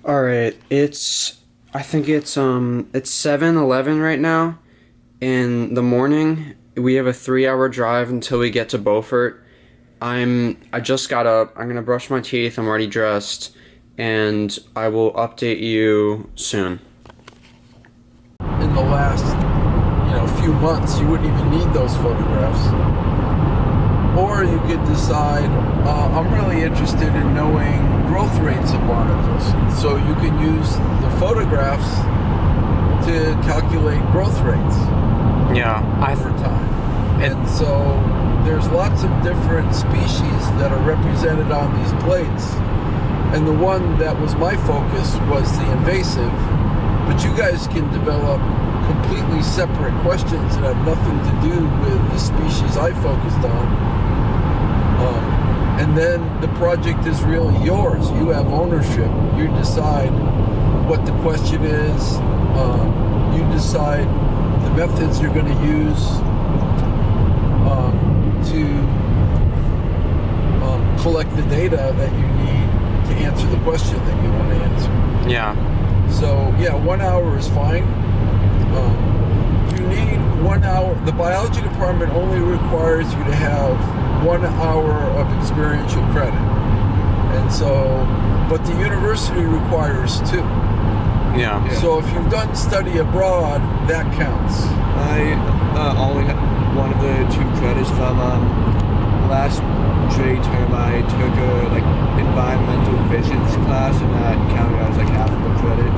All right, I think it's 7:11 right now in the morning. We have a 3-hour drive until we get to Beaufort. I just got up. I'm gonna brush my teeth. I'm already dressed, and I will update you soon. In the last, few months, you wouldn't even need those photographs. Or you could decide, I'm really interested in knowing growth rates of barnacles. So you can use the photographs to calculate growth rates over time. And so there's lots of different species that are represented on these plates. And the one that was my focus was the invasive. But you guys can develop completely separate questions that have nothing to do with the species I focused on. And then the project is really yours. You have ownership. You decide what the question is. You decide the methods you're going to use to collect the data that you need to answer the question that you want to answer. Yeah. So, 1 hour is fine. You need 1 hour. The biology department only requires you to have 1 hour of experiential credit. And so, but the university requires 2. Yeah. So if you've done study abroad, that counts. I only had one of the 2 credits from last J term. I took a environmental visions class, and that counted as half of the credit.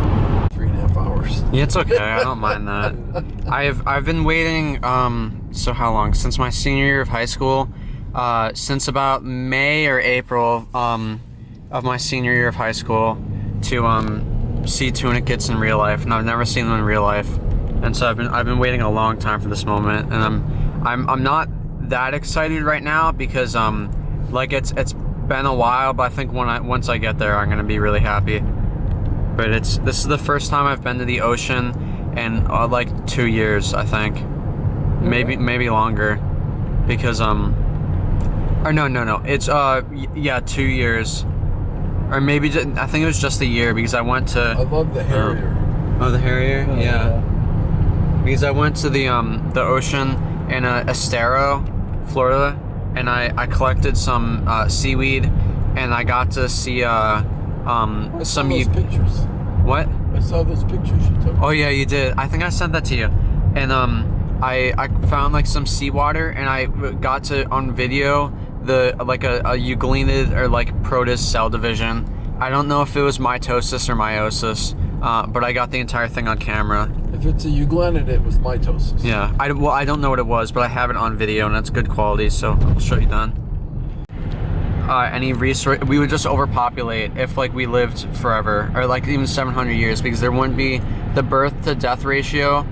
3.5 hours. Yeah, it's okay. I don't mind that. I've been waiting. So how long? Since my senior year of high school. Since about May or April of my senior year of high school to see Tunicates in real life, and I've never seen them in real life, and so I've been waiting a long time for this moment, and I'm not that excited right now because it's been a while, but I think once I get there, I'm gonna be really happy. But this is the first time I've been to the ocean in 2 years, I think, maybe longer, because or no, it's 2 years, or maybe I think it was just a year, because I went to. I love the Harrier. Oh, the Harrier, yeah. Because I went to the ocean in Estero, Florida, and I collected some seaweed, and I got to see some pictures. What? I saw those pictures you took. Oh yeah, you did. I think I sent that to you, and I found some seawater, and I got to on video the a euglenid or protist cell division. I don't know if it was mitosis or meiosis, but I got the entire thing on camera. If it's a euglenid, it was mitosis. Yeah, I don't know what it was, but I have it on video, and it's good quality, so I'll show you then. Any resource, we would just overpopulate if we lived forever, or even 700 years, because there wouldn't be, the birth to death ratio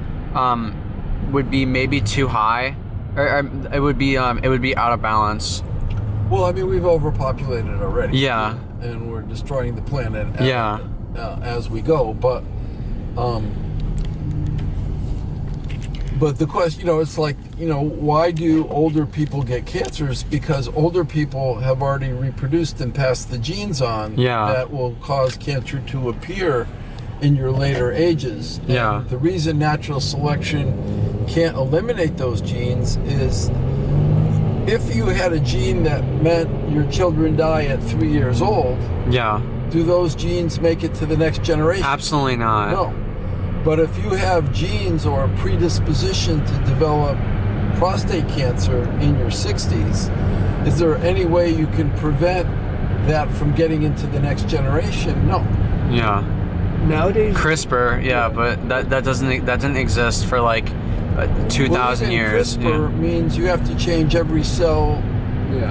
would be maybe too high, or it would be out of balance. Well, I mean, we've overpopulated already. Yeah. And we're destroying the planet as we go. But the question, it's why do older people get cancers? Because older people have already reproduced and passed the genes on that will cause cancer to appear in your later ages. Yeah. And the reason natural selection can't eliminate those genes is if you had a gene that meant your children die at 3 years old, do those genes make it to the next generation? Absolutely not. No. But if you have genes or a predisposition to develop prostate cancer in your 60s, is there any way you can prevent that from getting into the next generation? No. Yeah. Nowadays, CRISPR, but that didn't exist for 2,000 years. CRISPR means you have to change every cell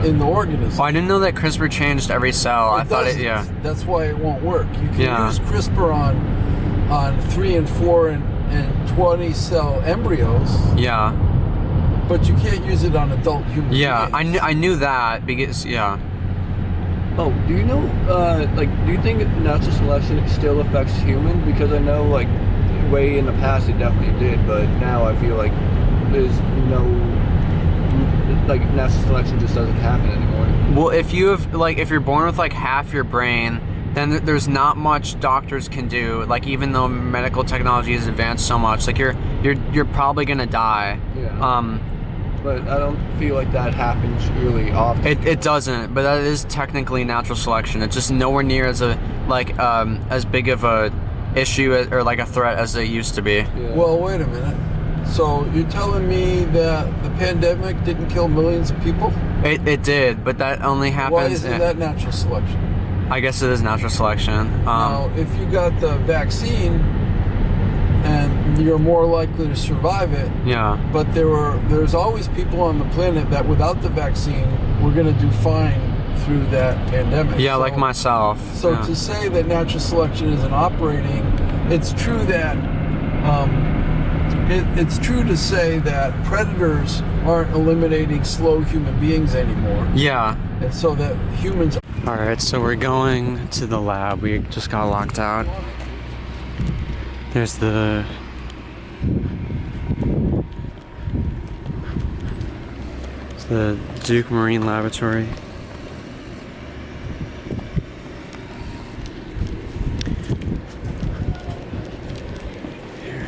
in the organism. Oh, I didn't know that CRISPR changed every cell. I thought it. Yeah. That's why it won't work. You can use CRISPR on 3 and 4 and 20 cell embryos. Yeah. But you can't use it on adult human beings. I knew that because Oh, do you know, do you think natural selection still affects humans? Because I know, way in the past it definitely did, but now I feel like there's no, natural selection just doesn't happen anymore. Well, if you have, if you're born with, half your brain then there's not much doctors can do. Like, even though medical technology has advanced so much, like you're probably gonna die. Yeah. But I don't feel like that happens really often. It doesn't, but that is technically natural selection. It's just nowhere near as as big of a issue or like a threat as it used to be. Yeah. Well, wait a minute. So you're telling me that the pandemic didn't kill millions of people? It did, but that only happens. Why isn't that natural selection? I guess it is natural selection. Now, if you got the vaccine, and you're more likely to survive it. Yeah. But there's always people on the planet that without the vaccine we're gonna do fine through that pandemic. Yeah, so, like myself. So yeah. To say that natural selection isn't operating, it's true that it's true to say that predators aren't eliminating slow human beings anymore. Yeah. And so that humans. All right, so we're going to the lab. We just got locked out. There's the Duke Marine Laboratory. Here.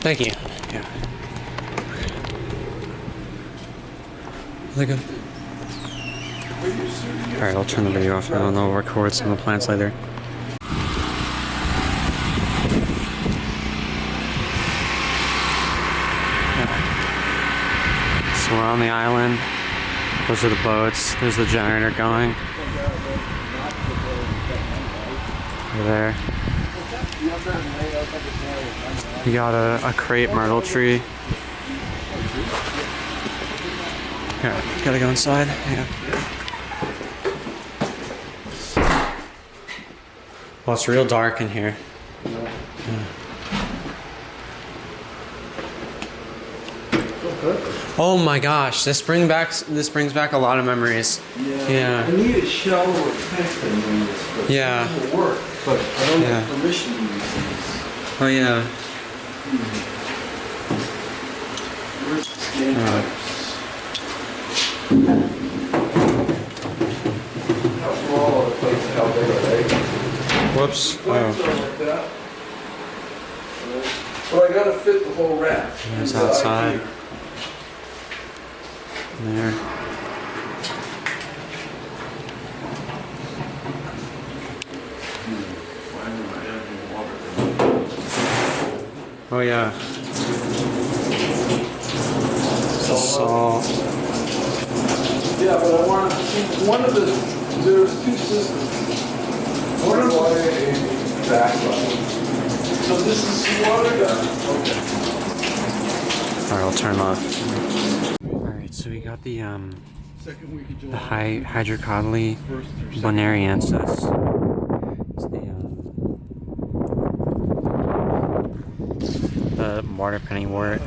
Thank you. Yeah. Look at. Alright, I'll turn the video off now and I'll record some of the plants later. So we're on the island. Those are the boats. There's the generator going. Over there. We got a crepe myrtle tree. Here, gotta go inside. Yeah. Well, it's real dark in here. Yeah. Oh my gosh, this brings back a lot of memories. Yeah. I need a shell or a tank thing in this, but yeah. It will work, but I don't have permission to use these. Oh yeah. Where's the scan pipes? How small are the plates? How big are they? Whoops. Like that. Well, I gotta fit the whole rack. It's outside. There. Oh yeah. Salt. Yeah, but I want to see one of there's two systems. One of them is backlight. So this is water gun. Okay. Alright, I'll turn them off. Alright, so we got the Second week of July. Hydrocodyle bonariensis. It's the water pennywort.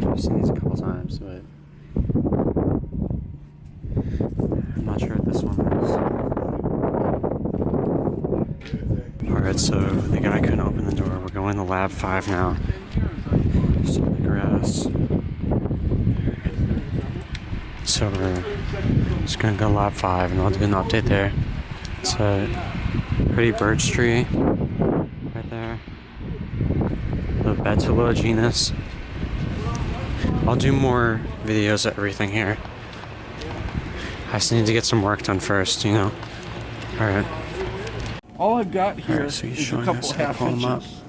I've seen these a couple times, but I'm not sure what this one is. Alright, so the guy couldn't open the door. We're going to lab 5 now. Just on the grass. So we're just gonna go lab 5 and I'll do an update there. It's a pretty birch tree right there. The Betula genus. I'll do more videos of everything here. I just need to get some work done first, you know. Alright. All I've got here so is a couple half inches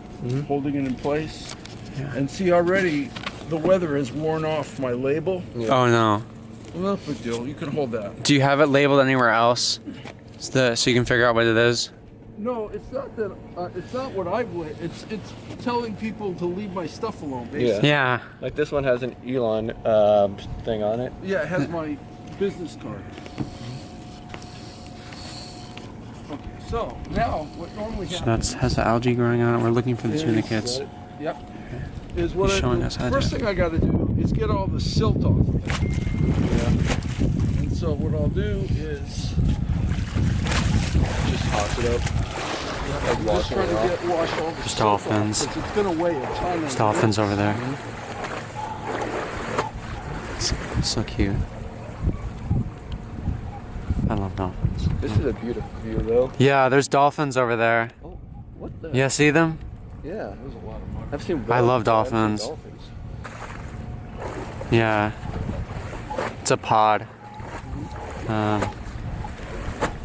holding it in place. Yeah. And see, already the weather has worn off my label. Yeah. Oh no. Well, no big deal. You can hold that. Do you have it labeled anywhere else? So you can figure out what it is? No, it's not that. It's not what I've lit. It's telling people to leave my stuff alone. Basically. Yeah. Like this one has an Elon thing on it. Yeah, it has my business card. Okay, so now what normally happens. So that has the algae growing on it. We're looking for the tunicates. Yep. Is what He's showing us how to do it. first thing I got to do is get all the silt off of it. Yeah. And so what I'll do is Just toss it up. Like just try to wash all the There's silt off, dolphins. 'cause it's going to weigh a ton. There's dolphins over there. So cute. I love dolphins. This is a beautiful view, though. Yeah, there's dolphins over there. Oh, what the? Yeah, see them? Yeah. There's a lot of money. I've seen. I love whales, but I haven't dolphins. seen dolphins. Yeah. It's a pod.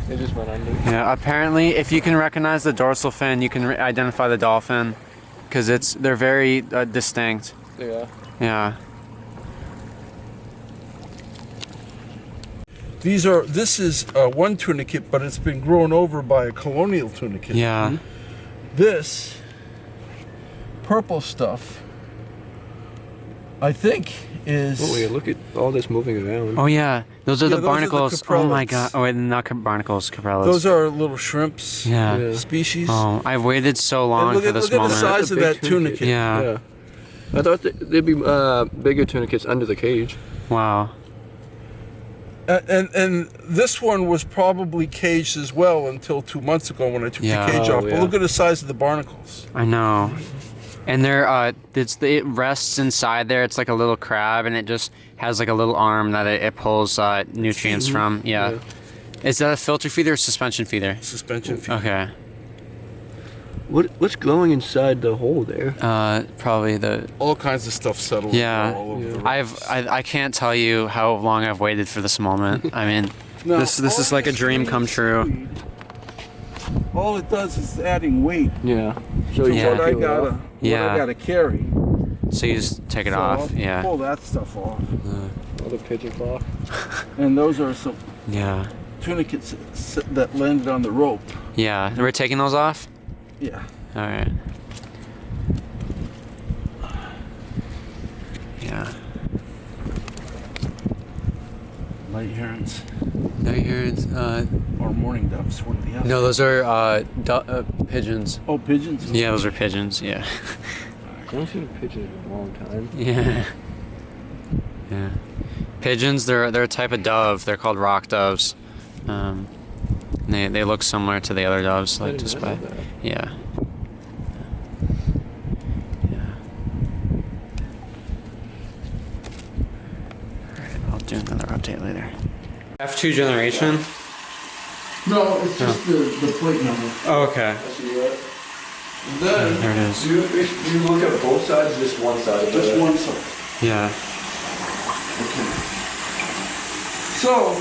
They just went under. Yeah, apparently if you can recognize the dorsal fin, you can identify the dolphin because they're very distinct. Yeah. Yeah. This is one tunicate, but it's been grown over by a colonial tunicate. Yeah. This purple stuff, I think, is. Oh wait, look at all this moving around. Oh yeah, those are the those are the barnacles. Oh my caprellids. god. Oh wait, not barnacles, caprellids. Those are little shrimps. Yeah. Species. Oh, I've waited so long look for at, this look at moment. the size of That's a that big tunicate. Yeah. Yeah. I thought they'd be bigger tunicates under the cage. Wow. And this one was probably caged as well until 2 months ago when I took Yeah. the cage Oh, off. But yeah. look at the size of the barnacles. I know. And it rests inside there. It's like a little crab, and it just has like a little arm that it pulls nutrients from. Yeah. Is that a filter feeder or suspension feeder? Suspension feed. Okay. What's glowing inside the hole there? Probably the. All kinds of stuff settled Yeah. all over the I can't tell you how long I've waited for this moment. I mean, Now, this is all like a this dream come green true. seaweed, all it does is adding weight Yeah. So to you Yeah. what I peel it gotta off. Yeah. carry. So you just take it So off. I'll Yeah. pull that stuff off. All the pigeon cloth. And those are some Yeah. tunicates that landed on the rope. Yeah. We're taking those off. Yeah. All right. Yeah. Night herons Night herons. or mourning doves. What are the other? No, those are pigeons. Oh, pigeons. Yeah, those are pigeons. Yeah. I haven't seen a pigeon in a long time. Yeah. Yeah. Pigeons. They're a type of dove. They're called rock doves. They look similar to the other doves, like just by. Yeah. I'll do another update later. F2 generation? No, it's just the plate number. Oh, okay. I see that. And then There it is. Do you look at both sides, or just one side? just one side. Yeah. Okay. So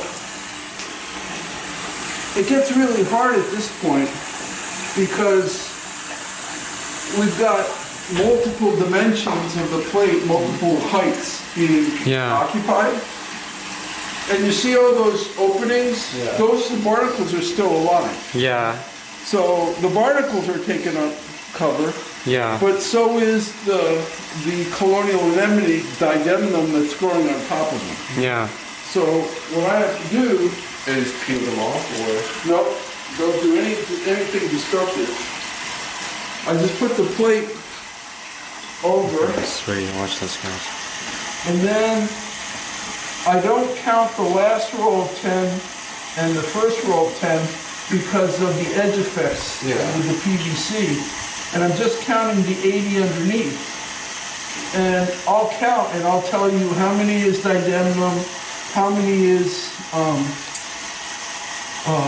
it gets really hard at this point because we've got multiple dimensions of the plate, multiple heights being occupied. And you see all those openings? Yeah. Those the barnacles are still alive. Yeah. So the barnacles are taking up cover, Yeah. but so is the colonial anemone didymnum that's growing on top of them. Yeah. So what I have to do Is peel them off, or? nope, don't do anything destructive. I just put the plate over, Sweet. Watch this, guys. and then I don't count the last row of 10 and the first row of 10 because of the edge effects with the PVC. And I'm just counting the 80 underneath. And I'll count and I'll tell you how many is didymnum, how many is,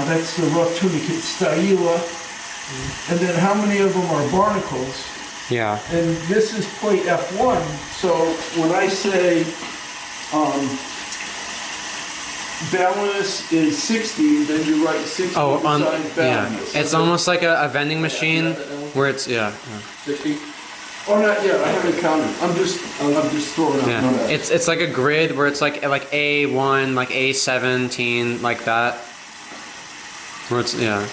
that's the rough tunicate styla, and then how many of them are barnacles. Yeah. And this is plate F1, so when I say Balinus is 60, then you write 60 Oh, beside yeah. Balinus. It's almost like a vending machine where it's 60? Oh, not yet, I haven't counted. I'm just throwing out numbers. It's like a grid where it's like A1, like A17, like that. Where it's And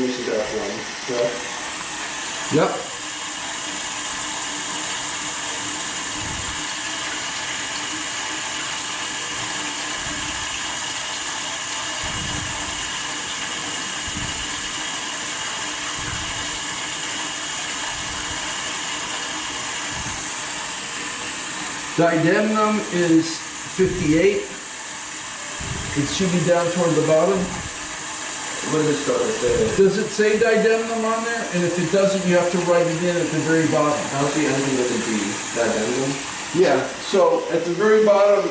this is F1. Yep. Didymnum is 58. It should be down toward the bottom. What does it start with there? Does it say Didymnum on there? And if it doesn't, you have to write it in at the very bottom. I don't see anything with a D. Didymnum? Yeah, so at the very bottom,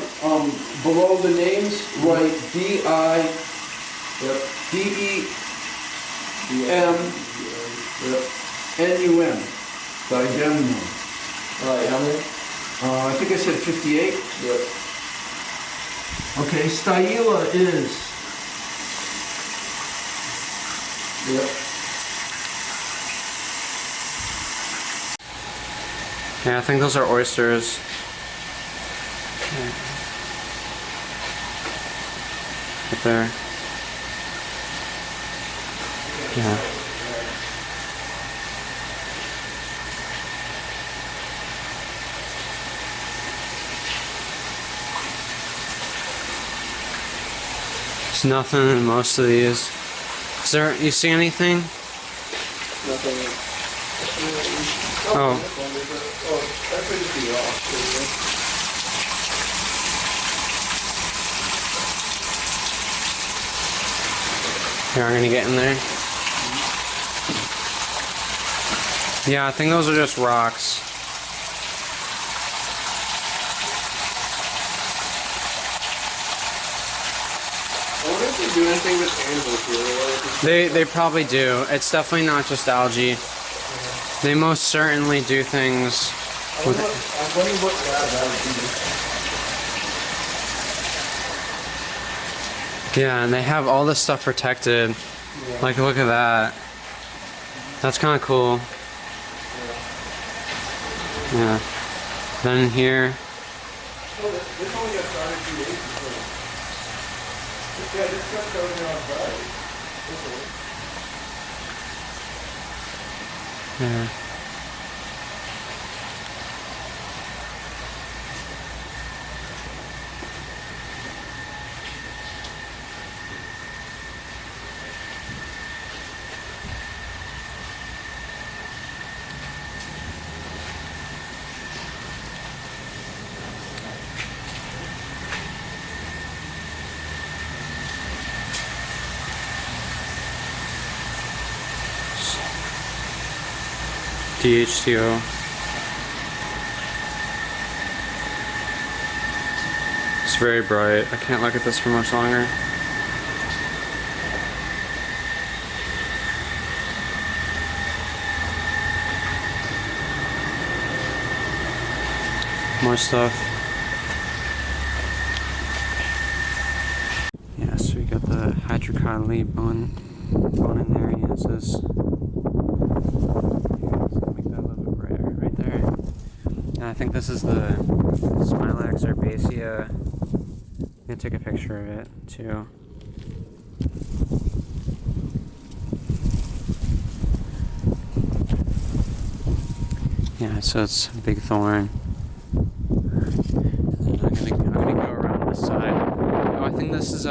below the names, write D-I, Yep. D-E-M, Yep. N-U-M, Didymnum. Alright, how many? I think I said 58. Yep. Okay, Styla is, Yep. Yeah, I think those are oysters. Right there. Yeah. There's nothing in most of these. Is there, you see anything? Nothing. Oh. Oh, that could just be off. Here, I'm gonna get in there. Yeah, I think those are just rocks. I wonder if they do anything with animals here. They probably do. It's definitely not just algae. They most certainly do things with I wonder what lab that would be. yeah, and they have all this stuff protected. Yeah. Like, look at that. That's kind of cool. Yeah. Then here. Oh, this only got started 2 days ago. Yeah, this got started on Friday. Yeah. DH2O. It's very bright. I can't look at this for much longer. More stuff. Yeah, so we got the hydrocotyledon bone in there. Yeah, it says. Right there. And I think this is the Smilax herbacea. I'm gonna take a picture of it too. Yeah, so it's a big thorn. And I'm gonna go around this side. Oh, I think this is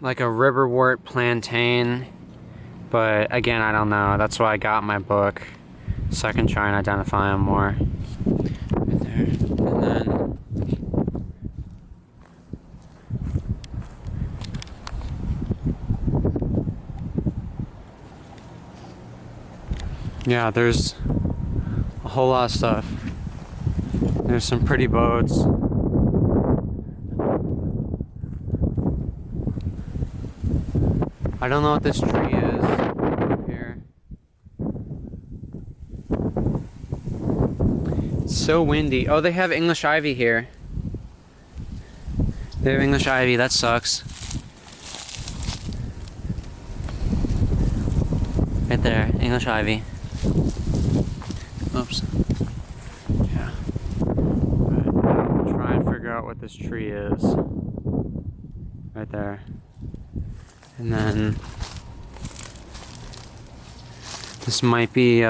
like a riverwort plantain. But again, I don't know. That's why I got my book, so I can try and identify them more. Right there. And then yeah, there's a whole lot of stuff. There's some pretty boats. I don't know what this tree is here. It's so windy. Oh, they have English ivy here. They have English ivy. That sucks. Right there, English ivy. Oops. Yeah. But we'll try and figure out what this tree is. Right there. And then this might be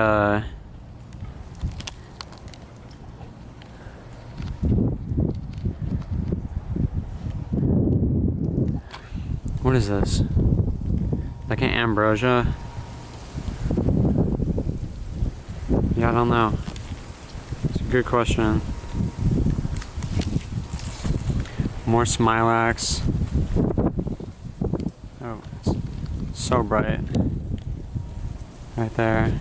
what is this? Like an ambrosia? Yeah, I don't know. It's a good question. More Smilax. So bright. Right there.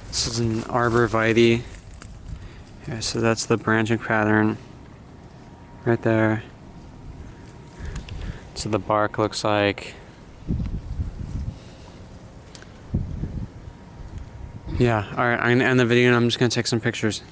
This is an arborvitae. Yeah, so that's the branching pattern right there. So the bark looks like, yeah, alright, I'm gonna end the video and I'm just gonna take some pictures.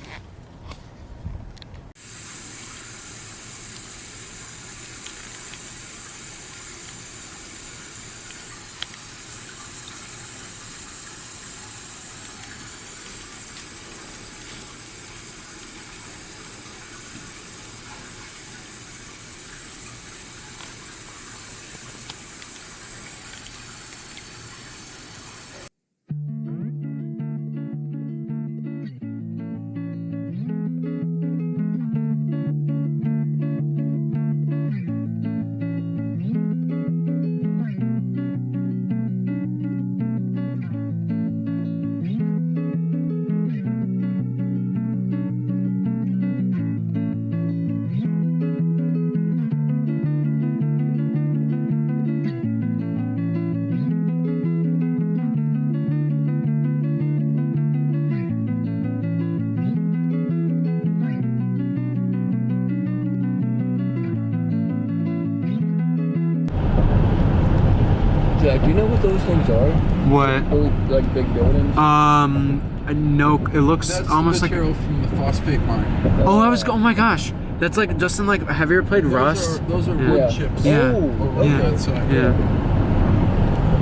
Jack, do you know what those things are? What? Those, like big buildings? No, it looks That's almost the like. material from the phosphate mine. Oh my gosh. That's like, Justin, like, have you ever played Rust? Those are Yeah. wood chips. Yeah. Over Yeah. that side. Yeah.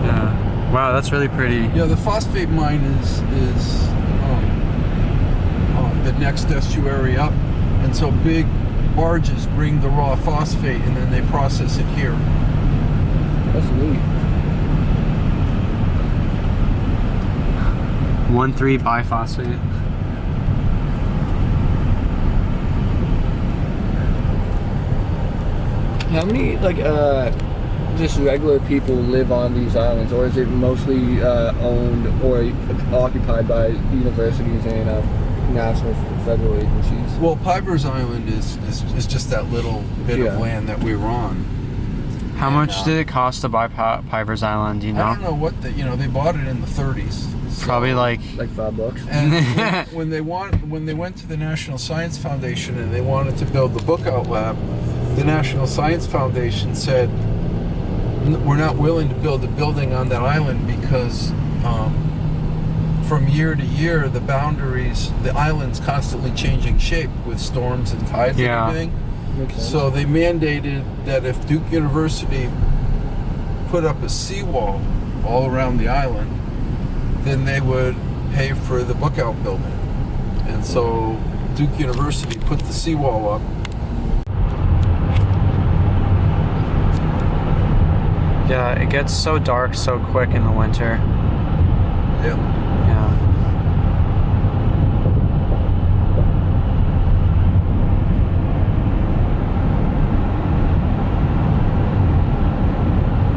Yeah. Wow, that's really pretty. Yeah, the phosphate mine is the next estuary up, and so big barges bring the raw phosphate and then they process it here. That's neat. 1,3 biphosphate. How many, like, just regular people live on these islands, or is it mostly owned or occupied by universities and national federal agencies? Well, Piper's Island is just that little bit of land that we were on. How much did it cost to buy Piper's Island? Do you know? I don't know what they bought it in the 30s. So, Probably like $5. And when they went to the National Science Foundation and they wanted to build the Bookout Lab, the National Science Foundation said, we're not willing to build a building on that island because from year to year the boundaries, the island's constantly changing shape with storms and tides and everything. So they mandated that if Duke University put up a seawall all around the island, then they would pay for the Bookout building. And so Duke University put the seawall up. Yeah, it gets so dark so quick in the winter. Yeah.